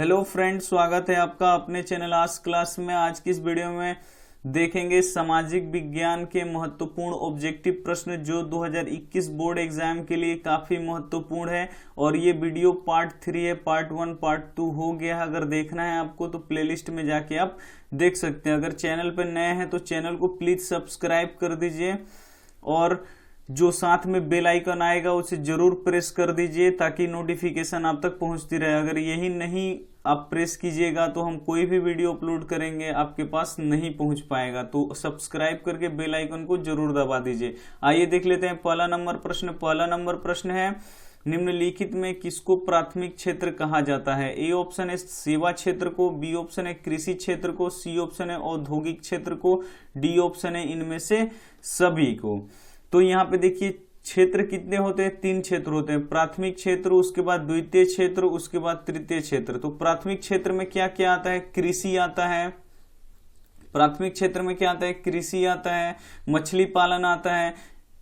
Hello friends, स्वागत है आपका अपने चैनल आज क्लास में। आज की इस वीडियो में देखेंगे सामाजिक विज्ञान के महत्वपूर्ण ऑब्जेक्टिव प्रश्न जो 2021 बोर्ड एग्जाम के लिए काफी महत्वपूर्ण है। और ये वीडियो पार्ट 3 है, पार्ट 1 पार्ट 2 हो गया है। अगर देखना है आपको तो प्लेलिस्ट में जाके आप देख सकते हैं। अगर चैनल पर नए हैं तो चैनल को प्लीज सब्सक्राइब कर दीजिए और जो साथ में बेल आइकन आएगा उसे जरूर प्रेस कर दीजिए ताकि नोटिफिकेशन आप तक पहुंचती रहे। अगर यही नहीं आप प्रेस कीजिएगा तो हम कोई भी वीडियो अपलोड करेंगे आपके पास नहीं पहुंच पाएगा। तो सब्सक्राइब करके बेल आइकन को जरूर दबा दीजिए। आइए देख लेते हैं पहला नंबर प्रश्न। पहला नंबर प्रश्न है, निम्नलिखित में किसको प्राथमिक क्षेत्र कहा जाता है? ए ऑप्शन है सेवा क्षेत्र को, बी ऑप्शन है कृषि क्षेत्र को, सी ऑप्शन है औद्योगिक क्षेत्र को, डी ऑप्शन है इनमें से सभी को। तो यहाँ पे देखिए क्षेत्र कितने होते हैं? 3 क्षेत्र होते हैं। प्राथमिक क्षेत्र, उसके बाद द्वितीय क्षेत्र, उसके बाद तृतीय क्षेत्र। तो प्राथमिक क्षेत्र में क्या क्या आता है? कृषि आता है। प्राथमिक क्षेत्र में क्या आता है? कृषि आता है, मछली पालन आता है,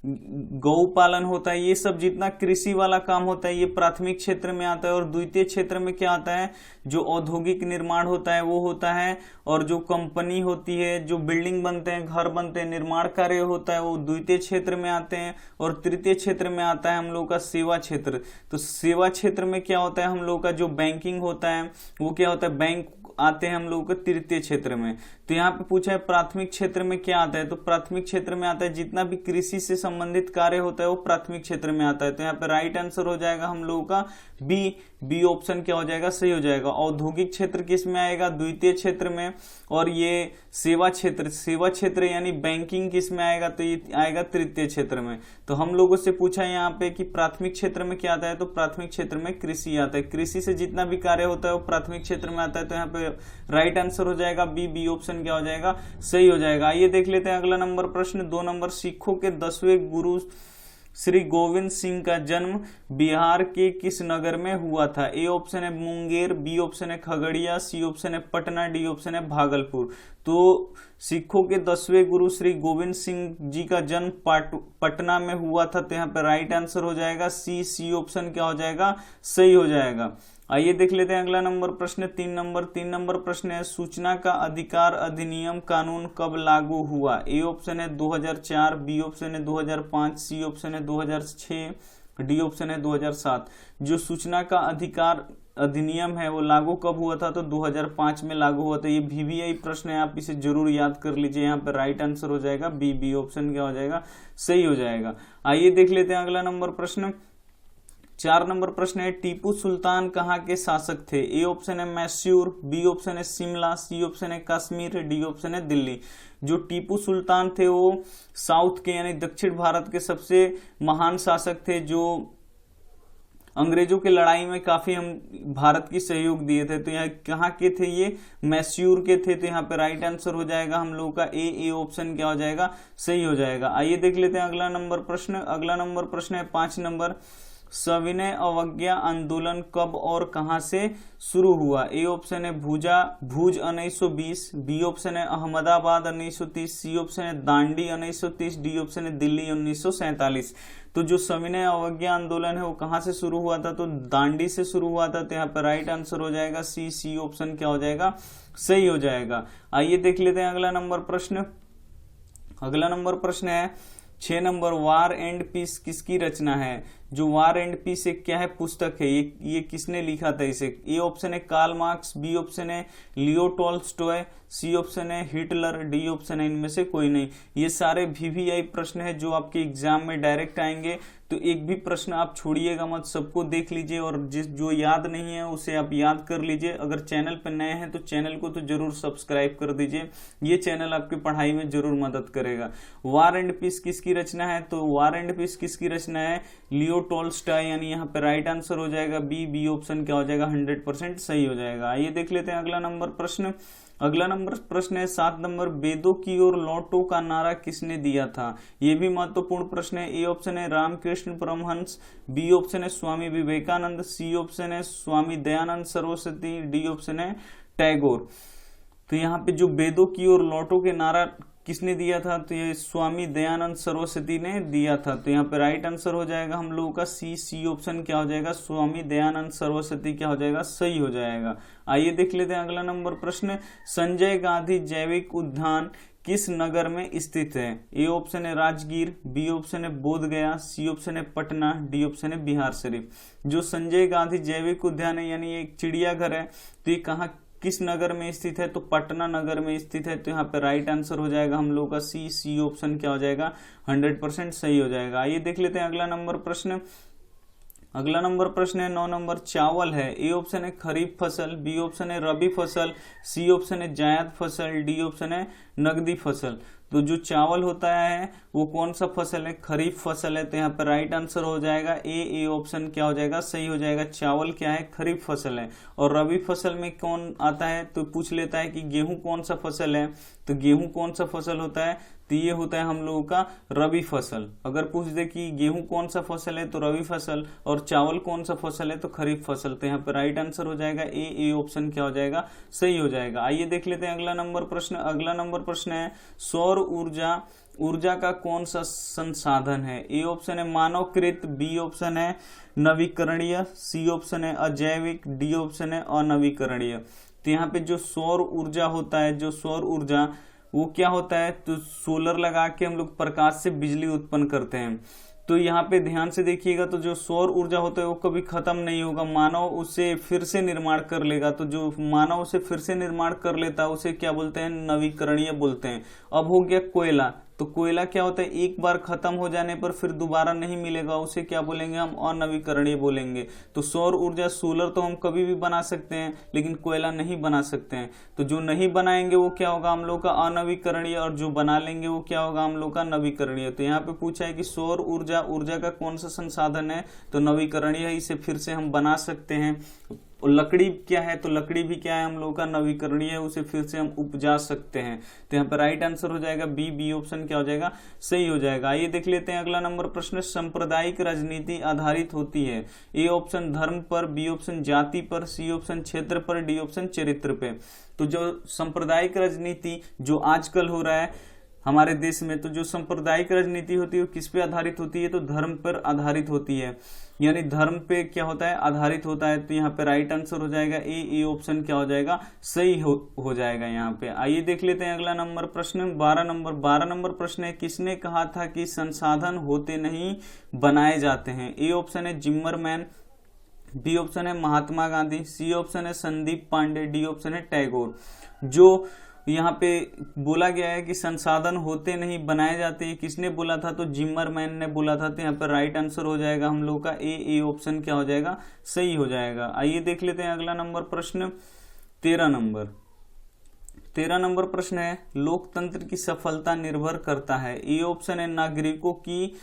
गौ पालन होता है। ये सब जितना कृषि वाला काम होता है ये प्राथमिक क्षेत्र में आता है। और द्वितीय क्षेत्र में क्या आता है? जो औद्योगिक निर्माण होता है वो होता है। और जो कंपनी होती है, जो बिल्डिंग बनते हैं, घर बनते हैं, निर्माण कार्य होता है वो द्वितीय क्षेत्र में आते हैं। और तृतीय क्षेत्र में आता है हम लोग का सेवा क्षेत्र। तो सेवा क्षेत्र में क्या होता है? हम लोग का जो बैंकिंग होता है वो क्या होता है? बैंक आते हैं हम लोग को तृतीय क्षेत्र में। तो यहाँ पे पूछा है प्राथमिक क्षेत्र में क्या आता है? तो प्राथमिक क्षेत्र में आता है जितना भी कृषि से संबंधित कार्य होता है वो प्राथमिक क्षेत्र में आता है। तो यहाँ पे राइट आंसर हो जाएगा हम लोगों का बी ऑप्शन क्या हो जाएगा? सही हो जाएगा। औद्योगिक क्षेत्र किस में आएगा? द्वितीय क्षेत्र में। और ये सेवा क्षेत्र यानी बैंकिंग किस में आएगा? तो ये आएगा तृतीय क्षेत्र में। तो हम लोगों से पूछा है यहाँ पे कि प्राथमिक क्षेत्र में क्या आता है? तो प्राथमिक क्षेत्र में कृषि आता है। कृषि से जितना भी कार्य होता है वो प्राथमिक क्षेत्र में आता है। तो यहाँ पे राइट आंसर हो जाएगा बी ऑप्शन क्या हो जाएगा? सही हो जाएगा। आइए देख लेते हैं अगला नंबर प्रश्न। 2 नंबर, सिखों के 10वें गुरु श्री गोविंद सिंह का जन्म बिहार के किस नगर में हुआ था? ए ऑप्शन है मुंगेर, बी ऑप्शन है खगड़िया, सी ऑप्शन है पटना, डी ऑप्शन है भागलपुर। तो सिखों के 10वें गुरु श्री गोविंद सिंह जी का जन्म पटना में हुआ था। तो यहाँ पे राइट आंसर हो जाएगा सी ऑप्शन क्या हो जाएगा? सही हो जाएगा। आइए देख लेते हैं अगला नंबर प्रश्न। 3 नंबर प्रश्न है, सूचना का अधिकार अधिनियम कानून कब लागू हुआ? ए ऑप्शन है 2004, बी ऑप्शन है 2005, सी ऑप्शन है 2006, डी ऑप्शन है 2007। जो सूचना का अधिकार अधिनियम है वो लागू कब हुआ था? तो 2005 में लागू हुआ था। ये VVI प्रश्न है, आप इसे जरूर याद कर लीजिए। यहाँ पे राइट आंसर हो जाएगा बी ऑप्शन क्या हो जाएगा? सही हो जाएगा। आइए देख लेते हैं अगला नंबर प्रश्न। 4 नंबर प्रश्न है, टीपू सुल्तान कहाँ के शासक थे? ए ऑप्शन है मैसूर, बी ऑप्शन है शिमला, सी ऑप्शन है कश्मीर, डी ऑप्शन है दिल्ली। जो टीपू सुल्तान थे वो साउथ के यानी दक्षिण भारत के सबसे महान शासक थे जो अंग्रेजों की लड़ाई में काफी हम भारत की सहयोग दिए थे। तो यहाँ कहाँ के थे? ये मैसूर के थे। तो यहाँ पे राइट आंसर हो जाएगा हम लोग का ए ऑप्शन क्या हो जाएगा? सही हो जाएगा। आइए देख लेते हैं अगला नंबर प्रश्न। अगला नंबर प्रश्न है 5 नंबर, सविनय अवज्ञा आंदोलन कब और कहां से शुरू हुआ? ए ऑप्शन है भूज 1920, बी ऑप्शन है अहमदाबाद 1930, सी ऑप्शन है दांडी 1930, डी ऑप्शन है दिल्ली 1947। तो जो सविनय अवज्ञा आंदोलन है वो कहां से शुरू हुआ था? तो दांडी से शुरू हुआ था। तो यहाँ पर राइट आंसर हो जाएगा सी ऑप्शन क्या हो जाएगा? सही हो जाएगा। आइए देख लेते हैं अगला नंबर प्रश्न। अगला नंबर प्रश्न है 6 नंबर, वार एंड पीस किसकी रचना है? जो वार एंड पीस एक क्या है? पुस्तक है। ये किसने लिखा था इसे? ए ऑप्शन है कार्ल मार्क्स, बी ऑप्शन है लियो टॉल्स्टॉय, सी ऑप्शन है हिटलर, डी ऑप्शन है इनमें से कोई नहीं। ये सारे VVI प्रश्न है जो आपके एग्जाम में डायरेक्ट आएंगे। तो एक भी प्रश्न आप छोड़िएगा मत, सबको देख लीजिए और जो याद नहीं है उसे आप याद कर लीजिए। अगर चैनल पर नए हैं तो चैनल को तो जरूर सब्सक्राइब कर दीजिए, ये चैनल आपकी पढ़ाई में जरूर मदद करेगा। वार एंड पीस किसकी रचना है? तो वार एंड पीस किसकी रचना है? लियो टॉल्स्टॉय, यानी यहाँ पे राइट आंसर हो जाएगा बी ऑप्शन क्या हो जाएगा? 100% सही हो जाएगा। आइए देख लेते हैं अगला नंबर प्रश्न। अगला नंबर प्रश्न है 7 नंबर, वेदों की ओर लौटो का नारा किसने दिया था? यह भी महत्वपूर्ण प्रश्न है। ए ऑप्शन है रामकृष्ण परमहंस, बी ऑप्शन है स्वामी विवेकानंद, सी ऑप्शन है स्वामी दयानंद सरस्वती, डी ऑप्शन है टैगोर। तो यहाँ पे जो वेदों की ओर लौटो के नारा किसने दिया था? तो ये स्वामी दयानंद सरस्वती ने दिया था। तो यहाँ पे राइट आंसर हो जाएगा हम लोगों का सी ऑप्शन क्या हो जाएगा, स्वामी दयानंद सरस्वती क्या हो जाएगा, सही हो जाएगा। आइए देख लेते हैं अगला नंबर प्रश्न। संजय गांधी जैविक उद्यान किस नगर में स्थित है? ए ऑप्शन है राजगीर, बी ऑप्शन है बोधगया, सी ऑप्शन है पटना, डी ऑप्शन है बिहार शरीफ। जो संजय गांधी जैविक उद्यान है यानी एक चिड़ियाघर है, तो ये कहाँ किस नगर में स्थित है? तो पटना नगर में स्थित है। तो यहाँ पे राइट आंसर हो जाएगा हम लोगों का सी ऑप्शन क्या हो जाएगा, 100% सही हो जाएगा। आइए देख लेते हैं अगला नंबर प्रश्न। अगला नंबर प्रश्न है 9 नंबर, चावल है। ए ऑप्शन है खरीफ फसल, बी ऑप्शन है रबी फसल, सी ऑप्शन है जायद फसल, डी ऑप्शन है नगदी फसल। तो जो चावल होता है वो कौन सा फसल है? खरीफ फसल है। तो यहाँ पर राइट आंसर हो जाएगा ए ऑप्शन क्या हो जाएगा, सही हो जाएगा। चावल क्या है? खरीफ फसल है। और रबी फसल में कौन आता है? तो पूछ लेता है कि गेहूं कौन सा फसल है, तो गेहूं कौन सा फसल होता है? तो ये होता है हम लोगों का रबी फसल। अगर पूछ दे कि गेहूं कौन सा फसल है तो रबी फसल, और चावल कौन सा फसल है तो खरीफ फसल। तो यहाँ पे राइट आंसर हो जाएगा ए ऑप्शन क्या हो जाएगा, सही हो जाएगा। आइए देख लेते हैं अगला नंबर प्रश्न। अगला नंबर प्रश्न है सौर ऊर्जा का कौन सा संसाधन है? ए ऑप्शन है मानवकृत, बी ऑप्शन है नवीकरणीय, सी ऑप्शन है अजैविक, डी ऑप्शन है अनवीकरणीय। तो यहाँ पे जो सौर ऊर्जा होता है, जो सौर ऊर्जा वो क्या होता है? तो सोलर लगा के हम लोग प्रकाश से बिजली उत्पन्न करते हैं। तो यहाँ पे ध्यान से देखिएगा, तो जो सौर ऊर्जा होता है वो कभी खत्म नहीं होगा, मानव उसे फिर से निर्माण कर लेगा। तो जो मानव उसे फिर से निर्माण कर लेता है उसे क्या बोलते हैं? नवीकरणीय बोलते हैं। अब हो गया कोयला, तो कोयला क्या होता है? एक बार खत्म हो जाने पर फिर दोबारा नहीं मिलेगा, उसे क्या बोलेंगे हम? अनवीकरणीय बोलेंगे। तो सौर ऊर्जा, सोलर तो हम कभी भी बना सकते हैं लेकिन कोयला नहीं बना सकते हैं। तो जो नहीं बनाएंगे वो क्या होगा हम लोग का? अनवीकरणीय, और जो बना लेंगे वो क्या होगा हम लोग का? नवीकरणीय। तो यहाँ पे पूछा है कि सौर ऊर्जा का कौन सा संसाधन है? तो नवीकरणीय, इसे फिर से हम बना सकते हैं। और लकड़ी क्या है? तो लकड़ी भी क्या है हम लोग का? नवीकरणीय है, उसे फिर से हम उपजा सकते हैं। तो यहाँ पर राइट आंसर हो जाएगा बी ऑप्शन क्या हो जाएगा, सही हो जाएगा। आइए देख लेते हैं अगला नंबर प्रश्न। सांप्रदायिक राजनीति आधारित होती है। ए ऑप्शन धर्म पर, बी ऑप्शन जाति पर, सी ऑप्शन क्षेत्र पर, डी ऑप्शन चरित्र पे। तो जो सांप्रदायिक राजनीति जो आजकल हो रहा है हमारे देश में, तो जो सांप्रदायिक राजनीति होती है वो किस पे आधारित होती है? तो धर्म पर आधारित होती है, यानी धर्म पे क्या होता है? आधारित होता है। तो यहाँ पे राइट आंसर हो जाएगा ए ऑप्शन क्या हो जाएगा, सही हो जाएगा यहाँ पे। आइए देख लेते हैं अगला नंबर प्रश्न 12 नंबर प्रश्न है किसने कहा था कि संसाधन होते नहीं बनाए जाते हैं? ए ऑप्शन है जिम्मरमैन, बी ऑप्शन है महात्मा गांधी, सी ऑप्शन है संदीप पांडे, डी ऑप्शन है टैगोर। जो यहाँ पे बोला गया है कि संसाधन होते नहीं बनाए जाते, ये किसने बोला था? तो जिम्मरमैन ने बोला था। तो यहाँ पर राइट आंसर हो जाएगा हम लोग का ए ऑप्शन क्या हो जाएगा, सही हो जाएगा। आइए देख लेते हैं अगला नंबर प्रश्न 13 नंबर प्रश्न है लोकतंत्र की सफलता निर्भर करता है। ए ऑप्शन है नागरिकों की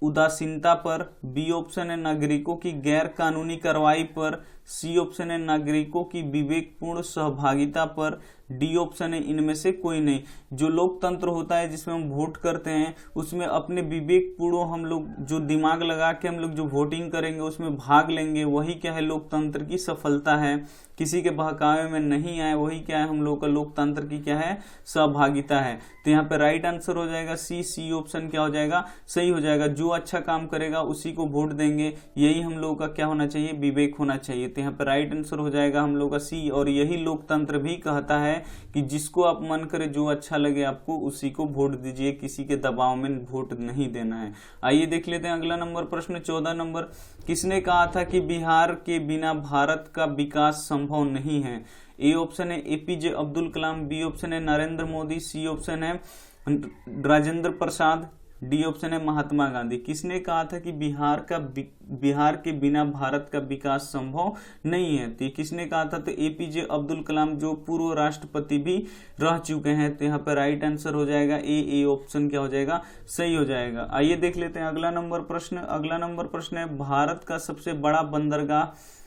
उदासीनता पर, बी ऑप्शन है नागरिकों की गैर कानूनी कार्रवाई पर, सी ऑप्शन है नागरिकों की विवेकपूर्ण सहभागिता पर, डी ऑप्शन है इनमें से कोई नहीं। जो लोकतंत्र होता है जिसमें हम वोट करते हैं उसमें अपने विवेकपूर्ण हम लोग जो दिमाग लगा के हम लोग जो वोटिंग करेंगे उसमें भाग लेंगे, वही क्या है लोकतंत्र की सफलता है। किसी के बहकावे में नहीं आए, वही क्या है हम लोग का लोकतंत्र की क्या है, सहभागिता है। तो यहाँ पे राइट आंसर हो जाएगा सी ऑप्शन क्या हो जाएगा, सही हो जाएगा। जो अच्छा काम करेगा उसी को वोट देंगे, यही हम लोग का क्या होना चाहिए, विवेक होना चाहिए। तो यहाँ पे राइट आंसर हो जाएगा हम लोग का सी। और यही लोकतंत्र भी कहता है कि जिसको आप मन करे, जो अच्छा लगे आपको उसी को वोट दीजिए, किसी के दबाव में वोट नहीं देना है। आइए देख लेते हैं अगला नंबर प्रश्न 14 नंबर। किसने कहा था कि बिहार के बिना भारत का विकास संभव नहीं है? ए ऑप्शन है APJ Abdul Kalam, B option है नरेंद्र मोदी, सी ऑप्शन है राजेंद्र प्रसाद, डी ऑप्शन है महात्मा गांधी। किसने कहा था कि बिहार के बिना भारत का विकास संभव नहीं है? तो किसने कहा था? तो एपीजे अब्दुल कलाम, जो पूर्व राष्ट्रपति भी रह चुके हैं। तो यहाँ पर राइट आंसर हो जाएगा ए ऑप्शन क्या हो जाएगा, सही हो जाएगा। आइए देख लेते हैं अगला नंबर प्रश्न। अगला नंबर प्रश्न है भारत का सबसे बड़ा बंदरगाह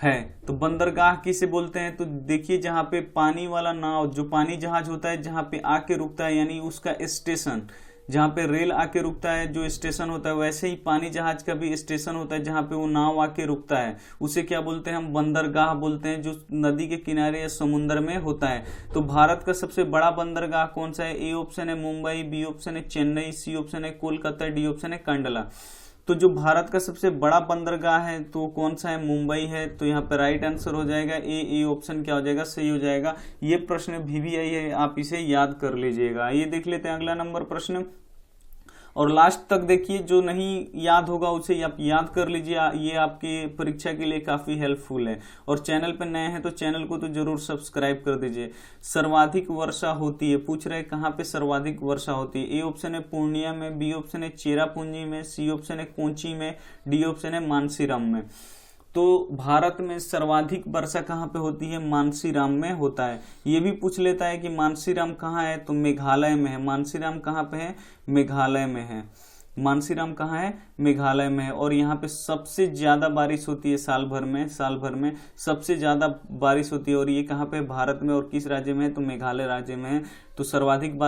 है। तो बंदरगाह किसे बोलते हैं? तो देखिए जहां पे पानी वाला नाव, जो पानी जहाज होता है, जहां पे आके रुकता है, यानी उसका स्टेशन, जहाँ पे रेल आके रुकता है जो स्टेशन होता है, वैसे ही पानी जहाज का भी स्टेशन होता है जहाँ पे वो नाव आके रुकता है, उसे क्या बोलते हैं हम, बंदरगाह बोलते हैं, जो नदी के किनारे या समुद्र में होता है। तो भारत का सबसे बड़ा बंदरगाह कौन सा है? ए ऑप्शन है मुंबई, बी ऑप्शन है चेन्नई, सी ऑप्शन है कोलकाता, डी ऑप्शन है कंडला। तो जो भारत का सबसे बड़ा बंदरगाह है तो कौन सा है? मुंबई है। तो यहाँ पे राइट आंसर हो जाएगा ए ऑप्शन क्या हो जाएगा? सही हो जाएगा। ये प्रश्न VVI है, आप इसे याद कर लीजिएगा। ये देख लेते हैं अगला नंबर प्रश्न, और लास्ट तक देखिए, जो नहीं याद होगा उसे आप याद कर लीजिए, ये आपकी परीक्षा के लिए काफी हेल्पफुल है। और चैनल पर नए हैं तो चैनल को तो जरूर सब्सक्राइब कर दीजिए। सर्वाधिक वर्षा होती है, पूछ रहे कहाँ पे सर्वाधिक वर्षा होती है? ए ऑप्शन है पूर्णिया में, बी ऑप्शन है चेरापूंजी में, सी ऑप्शन है कोची में, डी ऑप्शन है मानसीराम में। तो भारत में सर्वाधिक वर्षा कहाँ पे होती है? मानसीराम में होता है। ये भी पूछ लेता है कि मानसीराम कहाँ है, तो मेघालय में है। मानसीराम कहाँ पे है? मेघालय में है। मानसीराम कहाँ है? मेघालय में है। और यहाँ पे सबसे ज्यादा बारिश होती है साल भर में सबसे ज्यादा बारिश होती है। और ये कहाँ पे? भारत में। और किस राज्य में है? तो मेघालय राज्य में है। तो सर्वाधिक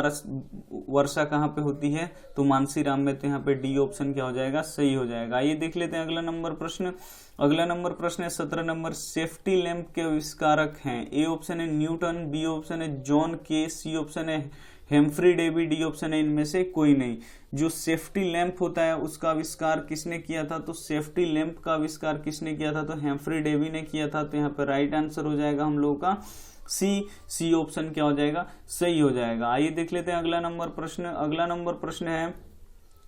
वर्षा कहाँ पे होती है? तो मानसीराम में। तो यहाँ पे डी ऑप्शन क्या हो जाएगा? सही हो जाएगा। ये देख लेते हैं अगला नंबर प्रश्न। अगला नंबर प्रश्न है 17 नंबर, सेफ्टी लैंप के आविष्कारक हैं। ए ऑप्शन है न्यूटन, बी ऑप्शन है जॉन के, सी ऑप्शन है हेम्फ्री डेवी, डी ऑप्शन है इनमें से कोई नहीं। जो सेफ्टी लैंप होता है उसका आविष्कार किसने किया था? तो सेफ्टी लैंप का आविष्कार किसने किया था? तो हेम्फ्री डेवी ने किया था। तो यहाँ पे राइट आंसर हो जाएगा हम लोगों का सी ऑप्शन क्या हो जाएगा? सही हो जाएगा। आइए देख लेते हैं अगला नंबर प्रश्न। अगला नंबर प्रश्न है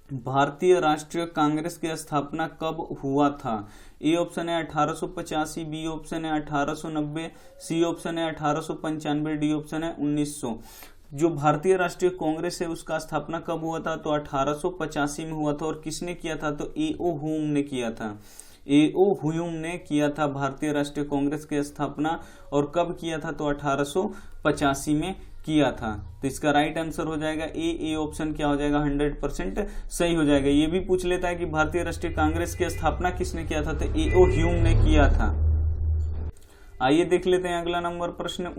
भारतीय राष्ट्रीय कांग्रेस की स्थापना कब हुआ था? ए ऑप्शन है 1885, बी ऑप्शन है 1890, सी ऑप्शन है 1895, डी ऑप्शन है 1900। जो भारतीय राष्ट्रीय कांग्रेस है उसका स्थापना कब हुआ था? तो 1885 में हुआ था। और किसने किया था? तो ए.ओ. ह्यूम ने किया था। ए.ओ. ह्यूम ने किया था भारतीय राष्ट्रीय कांग्रेस की स्थापना। और कब किया था? तो 1885 में किया था। तो इसका राइट आंसर हो जाएगा ए ऑप्शन क्या हो जाएगा? 100% सही हो जाएगा। ये भी पूछ लेता है कि भारतीय राष्ट्रीय कांग्रेस की स्थापना किसने किया था? तो ए.ओ. ह्यूम ने किया था। आइए देख लेते हैं अगला नंबर प्रश्न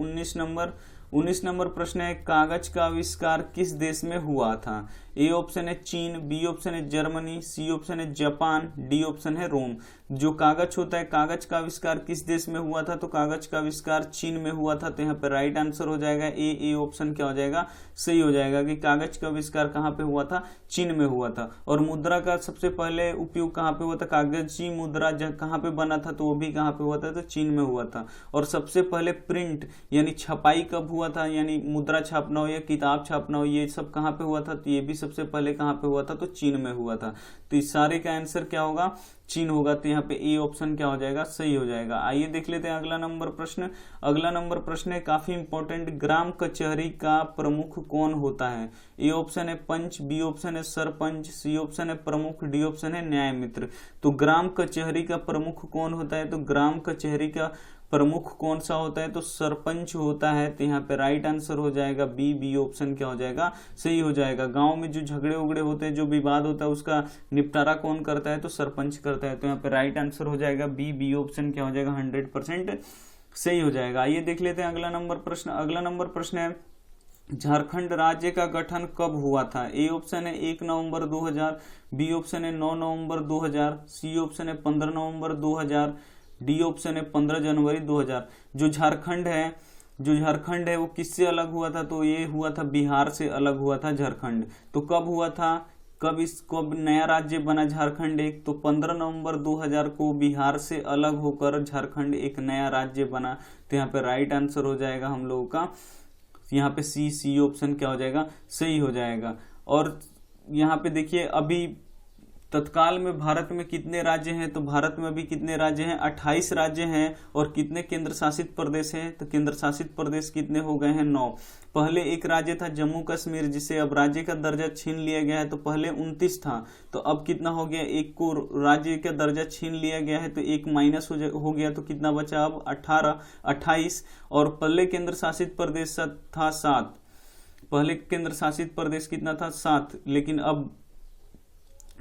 19 नंबर प्रश्न है कागज का आविष्कार किस देश में हुआ था? ए ऑप्शन है चीन, बी ऑप्शन है जर्मनी, सी ऑप्शन है जापान, डी ऑप्शन है रोम। जो कागज होता है, कागज का आविष्कार किस देश में हुआ था? तो कागज का आविष्कार चीन में हुआ था। तो यहाँ पे राइट आंसर हो जाएगा ए ऑप्शन क्या हो जाएगा? सही हो जाएगा कि कागज का आविष्कार कहाँ पे हुआ था? चीन में हुआ था। और मुद्रा का सबसे पहले उपयोग कहाँ पे हुआ था? कागजी मुद्रा कहाँ पे बना था? तो वो भी कहाँ पे हुआ था? तो चीन में हुआ था। और सबसे पहले प्रिंट यानी छपाई कब हुआ था? यानी मुद्रा छापना हो या किताब छापना हो, ये सब कहाँ पे हुआ था? तो ये भी सबसे पहले कहाँ पे हुआ था? तो चीन में हुआ था। तो इस सारे का आंसर क्या होगा? चीन होगा। तो यहाँ पे ए ऑप्शन क्या हो जाएगा? सही हो जाएगा। आइए देख लेते हैं अगला नंबर प्रश्न। अगला नंबर प्रश्न है काफी इंपॉर्टेंट, ग्राम कचहरी का प्रमुख कौन होता है? ए ऑप्शन है पंच, बी ऑप्शन है सरपंच, सी ऑप्शन है प्रमुख, डी ऑप्शन है न्याय मित्र। तो ग्राम कचहरी का प्रमुख कौन होता है? तो ग्राम कचहरी का प्रमुख कौन सा होता है? तो सरपंच होता है। तो यहाँ पे राइट आंसर हो जाएगा बी ऑप्शन क्या हो जाएगा? सही हो जाएगा। गांव में जो झगड़े उगड़े होते हैं, जो विवाद होता है, उसका निपटारा कौन करता है? तो सरपंच करता है। तो यहाँ पे राइट आंसर हो जाएगा बी ऑप्शन क्या हो जाएगा? 100% सही हो जाएगा। आइए देख लेते हैं अगला नंबर प्रश्न। अगला नंबर प्रश्न है झारखंड राज्य का गठन कब हुआ था? ए ऑप्शन है 1 नवंबर 2000, बी ऑप्शन है 9 नवंबर 2000, सी ऑप्शन है 15 नवंबर 2000, डी ऑप्शन है 15 जनवरी 2000। जो झारखंड है वो किससे अलग हुआ था? तो ये हुआ था बिहार से अलग हुआ था झारखंड। तो कब हुआ था? कब नया राज्य बना झारखंड एक? तो 15 नवंबर 2000 को बिहार से अलग होकर झारखंड एक नया राज्य बना। तो यहाँ पे राइट आंसर हो जाएगा हम लोगों का यहाँ पे सी ऑप्शन क्या हो जाएगा? सही हो जाएगा। और यहाँ पे देखिए अभी तत्काल में भारत में कितने राज्य हैं? तो भारत में अभी कितने राज्य हैं? 28 राज्य हैं। और कितने केंद्र शासित प्रदेश हैं? तो केंद्र शासित प्रदेश कितने हो गए हैं? 9। पहले एक राज्य था जम्मू कश्मीर, जिसे अब राज्य का दर्जा छीन लिया गया है। तो पहले 29 था, तो अब कितना हो गया? एक को राज्य का दर्जा छीन लिया गया है, तो एक माइनस हो गया। तो कितना बचा अब? 28। और पहले केंद्र शासित प्रदेश था 7। पहले केंद्र शासित प्रदेश कितना था? 7। लेकिन अब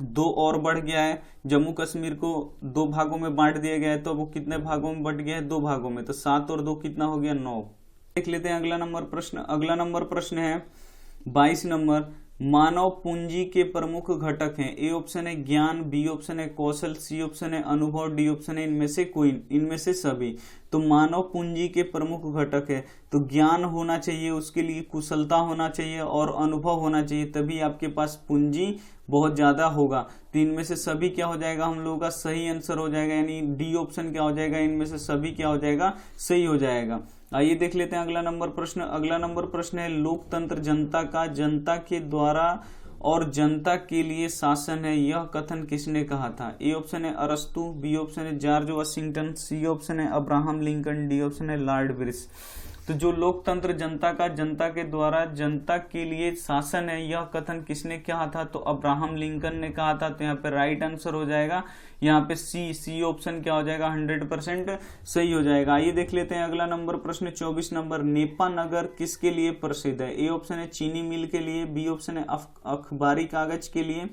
2 और बढ़ गया है। जम्मू कश्मीर को 2 भागों में बांट दिया गया है। तो वो कितने भागों में बट गया है? 2 भागों में। तो 7 और 2 कितना हो गया? 9। देख लेते हैं अगला नंबर प्रश्न। अगला नंबर प्रश्न है 22 नंबर, मानव पूंजी के प्रमुख घटक हैं। ए ऑप्शन है ज्ञान, बी ऑप्शन है कौशल, सी ऑप्शन है अनुभव, डी ऑप्शन है इनमें से कोई, इनमें से सभी। तो मानव पूंजी के प्रमुख घटक है तो ज्ञान होना चाहिए, उसके लिए कुशलता होना चाहिए और अनुभव होना चाहिए, तभी आपके पास पूंजी बहुत ज्यादा होगा। तो इनमें से सभी क्या हो जाएगा, हम लोगों का सही आंसर हो जाएगा, यानी डी ऑप्शन क्या हो जाएगा, इनमें से सभी क्या हो जाएगा, सही हो जाएगा। आइए देख लेते हैं अगला नंबर प्रश्न। अगला नंबर प्रश्न है लोकतंत्र जनता का, जनता के द्वारा और जनता के लिए शासन है, यह कथन किसने कहा था। ए ऑप्शन है अरस्तु, बी ऑप्शन है जॉर्ज वाशिंगटन, सी ऑप्शन है अब्राहम लिंकन, डी ऑप्शन है लॉर्ड ब्रिस। तो जो लोकतंत्र जनता का, जनता के द्वारा जनता के लिए शासन है, यह कथन किसने कहा था, तो अब्राहम लिंकन ने कहा था। तो यहाँ पे राइट आंसर हो जाएगा यहाँ पे सी ऑप्शन क्या हो जाएगा, 100% सही हो जाएगा। आइए देख लेते हैं अगला नंबर प्रश्न 24 नंबर। नेपा नगर किसके लिए प्रसिद्ध है। ए ऑप्शन है चीनी मिल के लिए, बी ऑप्शन है अखबारी कागज के लिए,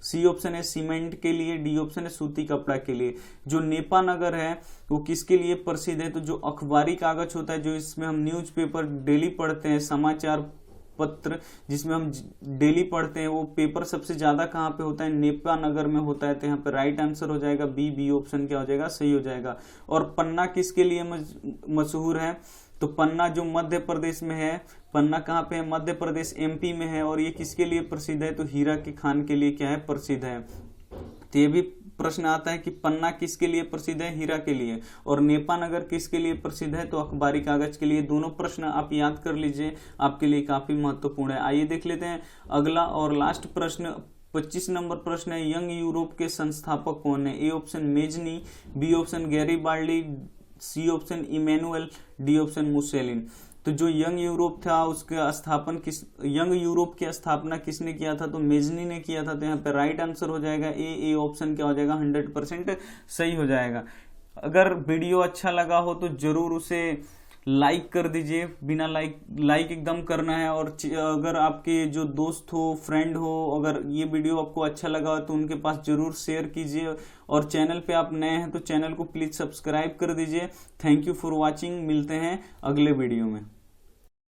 सी ऑप्शन है सीमेंट के लिए, डी ऑप्शन है सूती कपड़ा के लिए। जो नेपा नगर है वो किसके लिए प्रसिद्ध है, तो जो अखबारी कागज होता है, जो इसमें हम न्यूज़पेपर डेली पढ़ते हैं, समाचार पत्र जिसमें हम डेली पढ़ते हैं, वो पेपर सबसे ज्यादा कहाँ पे होता है, नेपा नगर में होता है। तो यहाँ पे राइट आंसर हो जाएगा बी ऑप्शन क्या हो जाएगा, सही हो जाएगा। और पन्ना किसके लिए मशहूर है, तो पन्ना जो मध्य प्रदेश में है, पन्ना कहाँ पे है, मध्य प्रदेश एमपी में है। और ये किसके लिए प्रसिद्ध है, तो हीरा की खान के लिए क्या है, प्रसिद्ध है। तो ये भी प्रश्न आता है कि पन्ना किसके लिए प्रसिद्ध है, हीरा के लिए। और नेपा नगर किसके लिए प्रसिद्ध है, तो अखबारी कागज के लिए। दोनों प्रश्न आप याद कर लीजिए, आपके लिए काफी महत्वपूर्ण है। आइए देख लेते हैं अगला और लास्ट प्रश्न 25 नंबर प्रश्न है यंग यूरोप के संस्थापक कौन है। A option Mazzini, B option Garibaldi, C option Emmanuel, D option Mussolini. तो जो यंग यूरोप था उसका स्थापन यंग यूरोप की स्थापना किसने किया था, तो मेजनी ने किया था। तो यहाँ पे राइट आंसर हो जाएगा ए ऑप्शन क्या हो जाएगा, 100% सही हो जाएगा। अगर वीडियो अच्छा लगा हो तो जरूर उसे लाइक कर दीजिए, बिना लाइक एकदम करना है। और अगर आपके जो दोस्त हो, फ्रेंड हो, अगर ये वीडियो आपको अच्छा लगा हो तो उनके पास जरूर शेयर कीजिए। और चैनल पे आप नए हैं तो चैनल को प्लीज सब्सक्राइब कर दीजिए। थैंक यू फॉर वॉचिंग, मिलते हैं अगले वीडियो में।